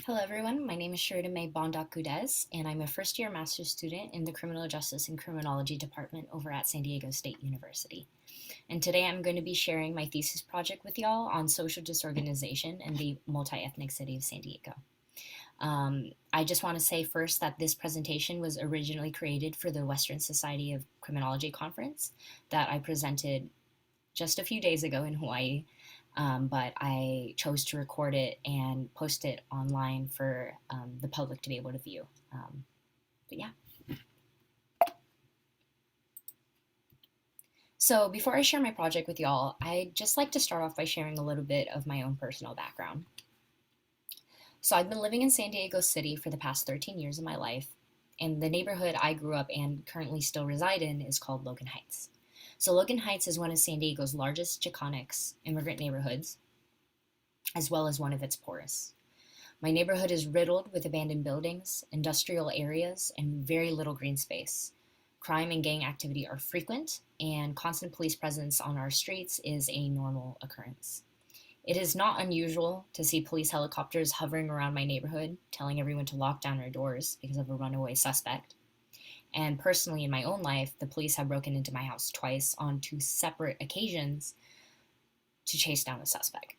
Hello, everyone. My name is Sharita May Bondoc Gudez, and I'm a first year master's student in the Criminal Justice and Criminology Department over at San Diego State University. And today I'm going to be sharing my thesis project with y'all on social disorganization in the multi ethnic city of San Diego. I just want to say first that this presentation was originally created for the Western Society of Criminology conference that I presented just a few days ago in Hawaii. But I chose to record it and post it online for the public to be able to view. But yeah. So before I share my project with y'all, I'd just like to start off by sharing a little bit of my own personal background. So I've been living in San Diego City for the past 13 years of my life, and the neighborhood I grew up and currently still reside in is called Logan Heights. So Logan Heights is one of San Diego's largest Chicanx immigrant neighborhoods, as well as one of its poorest. My neighborhood is riddled with abandoned buildings, industrial areas, and very little green space. Crime and gang activity are frequent, and constant police presence on our streets is a normal occurrence. It is not unusual to see police helicopters hovering around my neighborhood, telling everyone to lock down their doors because of a runaway suspect. And personally, in my own life, the police have broken into my house twice on two separate occasions to chase down a suspect.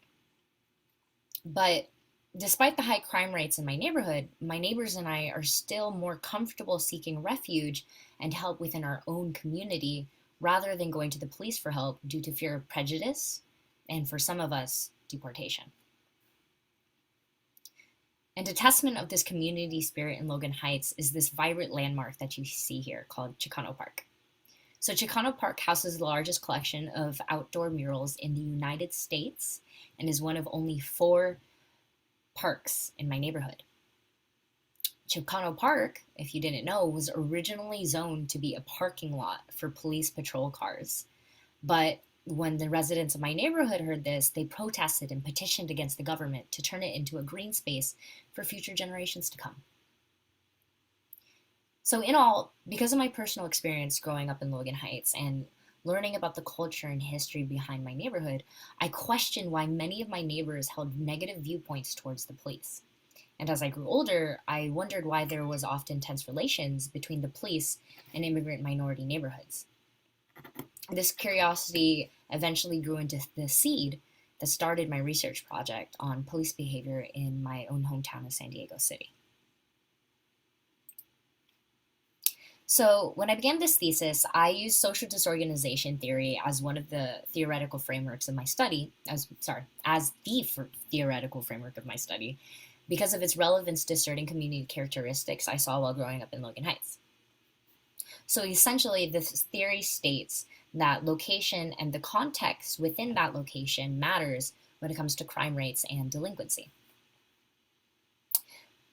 But despite the high crime rates in my neighborhood, my neighbors and I are still more comfortable seeking refuge and help within our own community rather than going to the police for help due to fear of prejudice and, for some of us, deportation. And a testament of this community spirit in Logan Heights is this vibrant landmark that you see here called Chicano Park. So Chicano Park houses the largest collection of outdoor murals in the United States and is one of only 4 parks in my neighborhood. Chicano Park, if you didn't know, was originally zoned to be a parking lot for police patrol cars. But when the residents of my neighborhood heard this, they protested and petitioned against the government to turn it into a green space for future generations to come. So in all, because of my personal experience growing up in Logan Heights and learning about the culture and history behind my neighborhood, I questioned why many of my neighbors held negative viewpoints towards the police. And as I grew older, I wondered why there was often tense relations between the police and immigrant minority neighborhoods. This curiosity eventually grew into the seed that started my research project on police behavior in my own hometown of San Diego City. So when I began this thesis, I used social disorganization theory as one of the theoretical frameworks of my study, as the theoretical framework of my study, because of its relevance to certain community characteristics I saw while growing up in Logan Heights. So essentially, this theory states that location and the context within that location matters when it comes to crime rates and delinquency.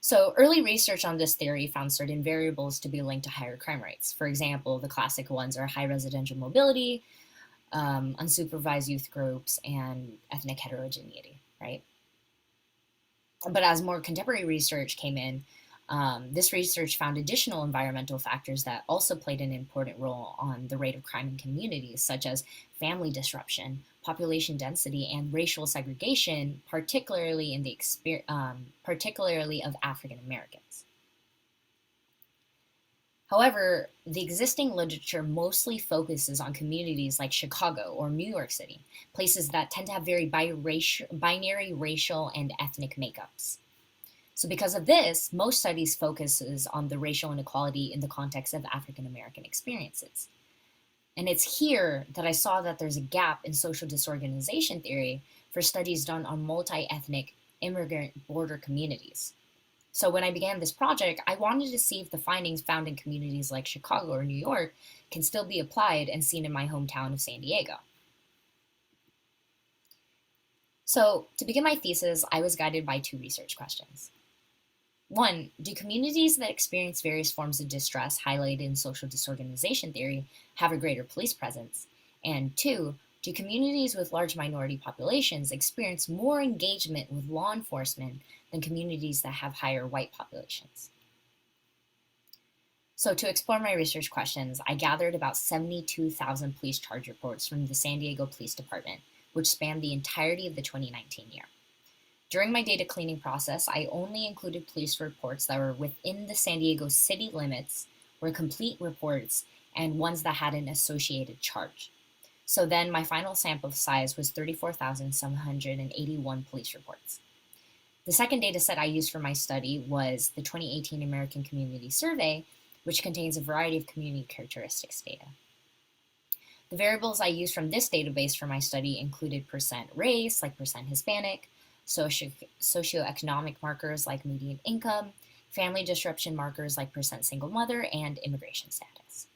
So early research on this theory found certain variables to be linked to higher crime rates. For example, the classic ones are high residential mobility, unsupervised youth groups, and ethnic heterogeneity, right? But as more contemporary research came in, this research found additional environmental factors that also played an important role on the rate of crime in communities, such as family disruption, population density, and racial segregation, particularly of African Americans. However, the existing literature mostly focuses on communities like Chicago or New York City, places that tend to have very binary racial and ethnic makeups. So because of this, most studies focuses on the racial inequality in the context of African American experiences. And it's here that I saw that there's a gap in social disorganization theory for studies done on multi-ethnic immigrant border communities. So when I began this project, I wanted to see if the findings found in communities like Chicago or New York can still be applied and seen in my hometown of San Diego. So to begin my thesis, I was guided by 2 research questions. 1, do communities that experience various forms of distress highlighted in social disorganization theory have a greater police presence? And 2, do communities with large minority populations experience more engagement with law enforcement than communities that have higher white populations? So to explore my research questions, I gathered about 72,000 police charge reports from the San Diego Police Department, which spanned the entirety of the 2019 year. During my data cleaning process, I only included police reports that were within the San Diego city limits, were complete reports, and ones that had an associated charge. So then my final sample size was 34,781 police reports. The second data set I used for my study was the 2018 American Community Survey, which contains a variety of community characteristics data. The variables I used from this database for my study included percent race, like percent Hispanic, socioeconomic markers like median income, family disruption markers like percent single mother, and immigration status.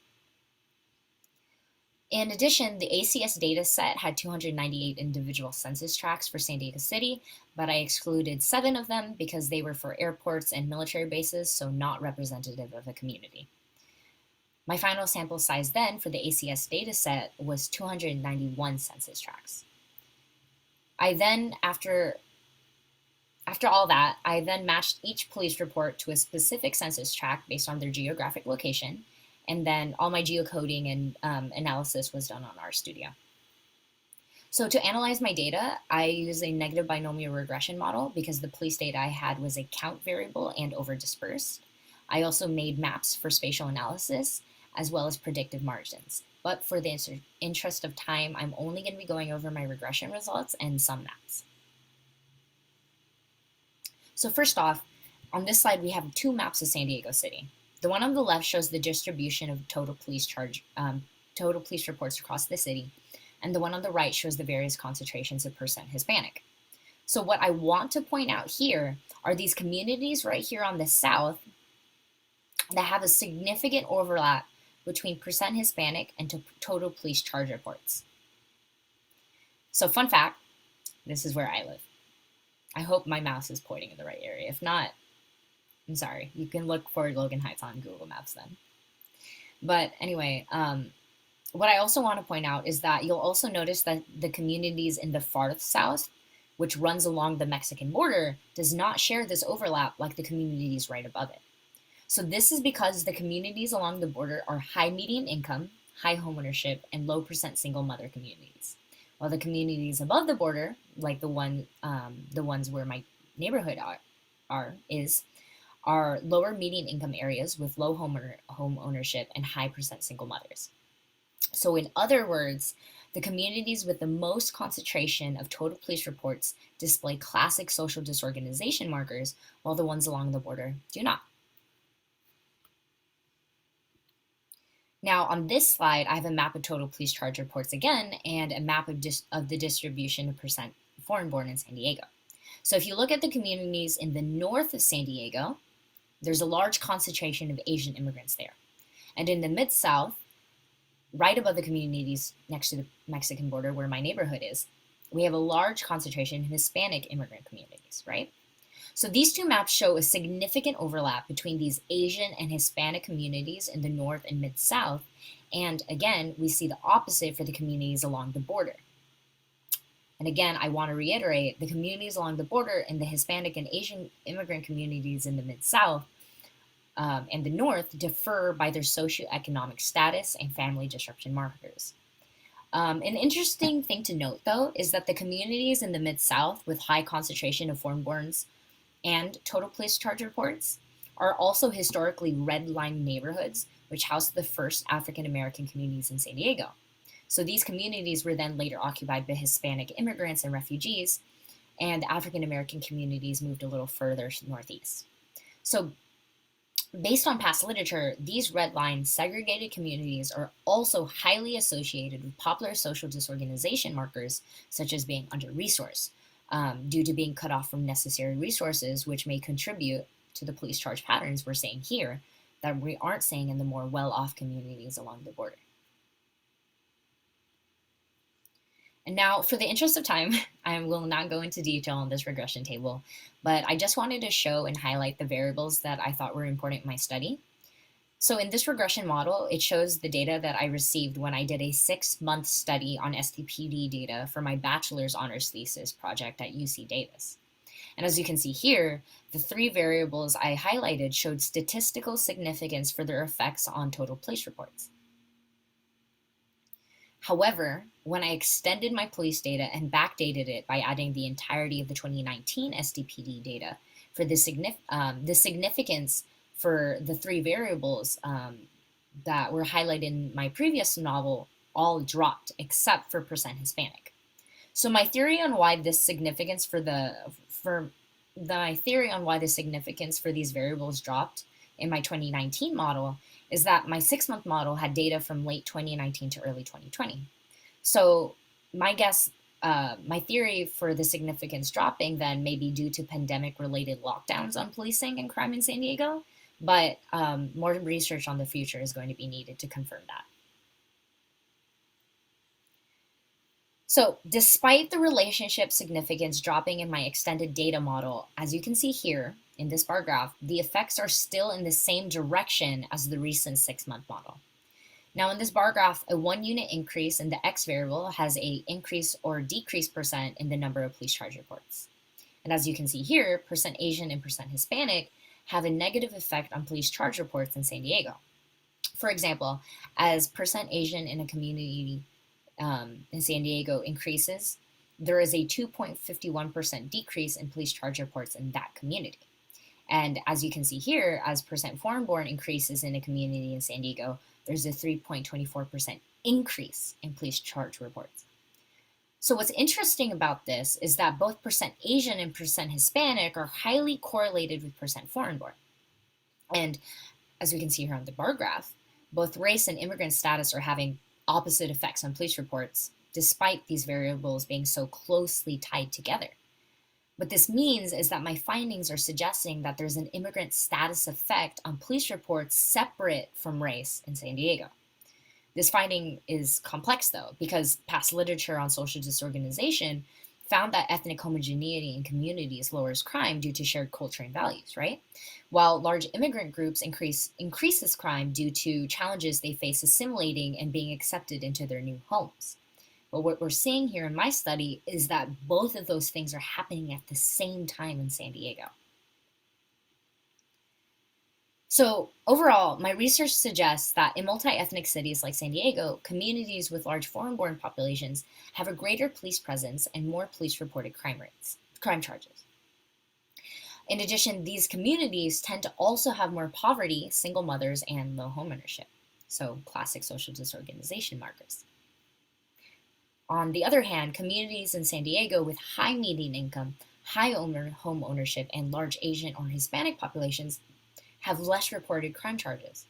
In addition, the ACS data set had 298 individual census tracts for San Diego City, but I excluded 7 of them because they were for airports and military bases, so not representative of a community. My final sample size then for the ACS data set was 291 census tracts. After all that, I then matched each police report to a specific census tract based on their geographic location, and then all my geocoding and analysis was done on RStudio. So to analyze my data, I used a negative binomial regression model because the police data I had was a count variable and over-dispersed. I also made maps for spatial analysis, as well as predictive margins. But for the interest of time, I'm only going to be going over my regression results and some maps. So first off, on this slide, we have 2 maps of San Diego City. The one on the left shows the distribution of total police reports across the city, and the one on the right shows the various concentrations of percent Hispanic. So what I want to point out here are these communities right here on the south that have a significant overlap between percent Hispanic and total police charge reports. So fun fact, this is where I live. I hope my mouse is pointing in the right area. If not, I'm sorry. You can look for Logan Heights on Google Maps then. But anyway, what I also want to point out is that you'll also notice that the communities in the far south, which runs along the Mexican border, does not share this overlap like the communities right above it. So this is because the communities along the border are high median income, high homeownership, and low percent single mother communities. While the communities above the border, like the ones where my neighborhood are lower median income areas with low home ownership and high percent single mothers. So in other words, the communities with the most concentration of total police reports display classic social disorganization markers, while the ones along the border do not. Now on this slide, I have a map of total police charge reports again, and a map of the distribution of percent foreign-born in San Diego. So if you look at the communities in the north of San Diego, there's a large concentration of Asian immigrants there. And in the mid-south, right above the communities next to the Mexican border where my neighborhood is, we have a large concentration of Hispanic immigrant communities, right? So these 2 maps show a significant overlap between these Asian and Hispanic communities in the north and mid-south, and again, we see the opposite for the communities along the border. And again, I want to reiterate, the communities along the border and the Hispanic and Asian immigrant communities in the mid-south and the north differ by their socioeconomic status and family disruption markers. An interesting thing to note, though, is that the communities in the mid-south with high concentration of foreign-borns and total police charge reports are also historically red-line neighborhoods, which housed the first African-American communities in San Diego. So these communities were then later occupied by Hispanic immigrants and refugees, and African-American communities moved a little further northeast. So based on past literature, these red line segregated communities are also highly associated with popular social disorganization markers, such as being under-resourced, due to being cut off from necessary resources, which may contribute to the police charge patterns we're seeing here that we aren't seeing in the more well-off communities along the border. And now, for the interest of time, I will not go into detail on this regression table, but I just wanted to show and highlight the variables that I thought were important in my study. So in this regression model, it shows the data that I received when I did a 6-month study on STPD data for my bachelor's honors thesis project at UC Davis. And as you can see here, the 3 variables I highlighted showed statistical significance for their effects on total police reports. However, when I extended my police data and backdated it by adding the entirety of the 2019 SDPD data for the significance for the three variables that were highlighted in my previous novel all dropped except for percent Hispanic. So my theory on why this significance for my theory on why the significance for these variables dropped in my 2019 model is that my 6-month model had data from late 2019 to early 2020. So my guess, my theory for the significance dropping then may be due to pandemic-related lockdowns on policing and crime in San Diego, but more research on the future is going to be needed to confirm that. So despite the relationship significance dropping in my extended data model, as you can see here in this bar graph, the effects are still in the same direction as the recent 6-month model. Now in this bar graph, a 1-unit increase in the X variable has a increase or decrease percent in the number of police charge reports. And as you can see here, percent Asian and percent Hispanic have a negative effect on police charge reports in San Diego. For example, as percent Asian in a community in San Diego increases, there is a 2.51% decrease in police charge reports in that community. And as you can see here, as percent foreign-born increases in a community in San Diego, there's a 3.24% increase in police charge reports. So what's interesting about this is that both percent Asian and percent Hispanic are highly correlated with percent foreign-born. And as we can see here on the bar graph, both race and immigrant status are having opposite effects on police reports, despite these variables being so closely tied together. What this means is that my findings are suggesting that there's an immigrant status effect on police reports separate from race in San Diego. This finding is complex, though, because past literature on social disorganization found that ethnic homogeneity in communities lowers crime due to shared culture and values, right? While large immigrant groups increases crime due to challenges they face assimilating and being accepted into their new homes. But what we're seeing here in my study is that both of those things are happening at the same time in San Diego. So overall, my research suggests that in multi-ethnic cities like San Diego, communities with large foreign-born populations have a greater police presence and more police-reported crime charges. In addition, these communities tend to also have more poverty, single mothers, and low homeownership. So classic social disorganization markers. On the other hand, communities in San Diego with high median income, high home ownership, and large Asian or Hispanic populations have less reported crime charges.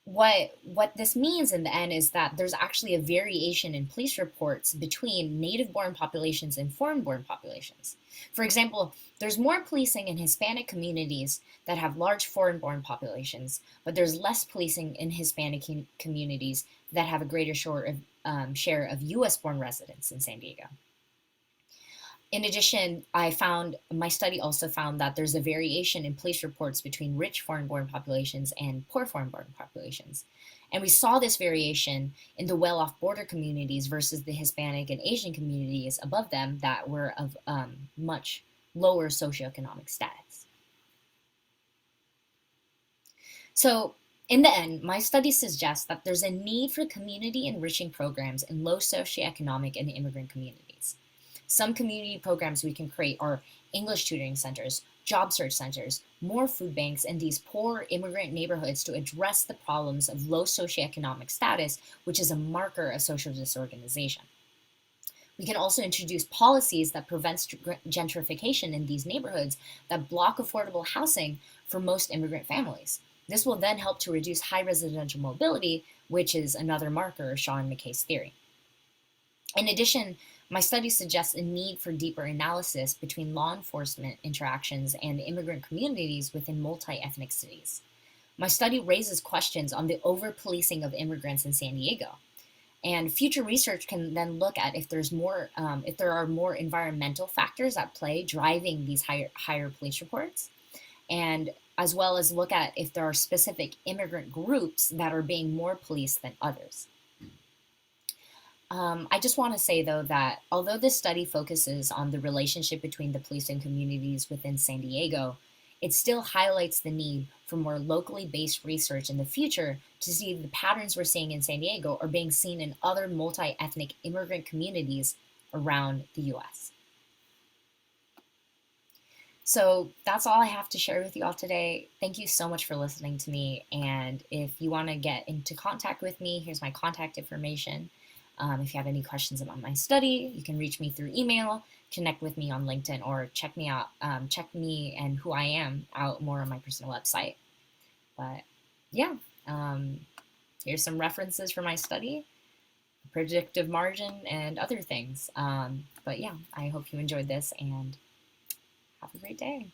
What this means in the end is that there's actually a variation in police reports between native-born populations and foreign-born populations. For example, there's more policing in Hispanic communities that have large foreign-born populations, but there's less policing in Hispanic communities that have a greater share of U.S.-born residents in San Diego. In addition, my study also found that there's a variation in police reports between rich foreign-born populations and poor foreign-born populations. And we saw this variation in the well-off border communities versus the Hispanic and Asian communities above them that were of much lower socioeconomic status. So in the end, my study suggests that there's a need for community enriching programs in low socioeconomic and immigrant communities. Some community programs we can create are English tutoring centers, job search centers, more food banks in these poor immigrant neighborhoods to address the problems of low socioeconomic status, which is a marker of social disorganization. We can also introduce policies that prevent gentrification in these neighborhoods that block affordable housing for most immigrant families. This will then help to reduce high residential mobility, which is another marker of Shaw and McKay's theory. In addition, my study suggests a need for deeper analysis between law enforcement interactions and immigrant communities within multi-ethnic cities. My study raises questions on the over-policing of immigrants in San Diego. And future research can then look at if there are more environmental factors at play driving these higher police reports, and as well as look at if there are specific immigrant groups that are being more policed than others. I just want to say, though, that although this study focuses on the relationship between the police and communities within San Diego, it still highlights the need for more locally based research in the future to see if the patterns we're seeing in San Diego are being seen in other multi ethnic immigrant communities around the US. So that's all I have to share with you all today. Thank you so much for listening to me. And if you want to get into contact with me, here's my contact information. If you have any questions about my study, you can reach me through email, connect with me on LinkedIn, or check me out, check me and who I am out more on my personal website. But yeah, um, here's some references for my study, predictive margin, and other things. But yeah, I hope you enjoyed this and have a great day.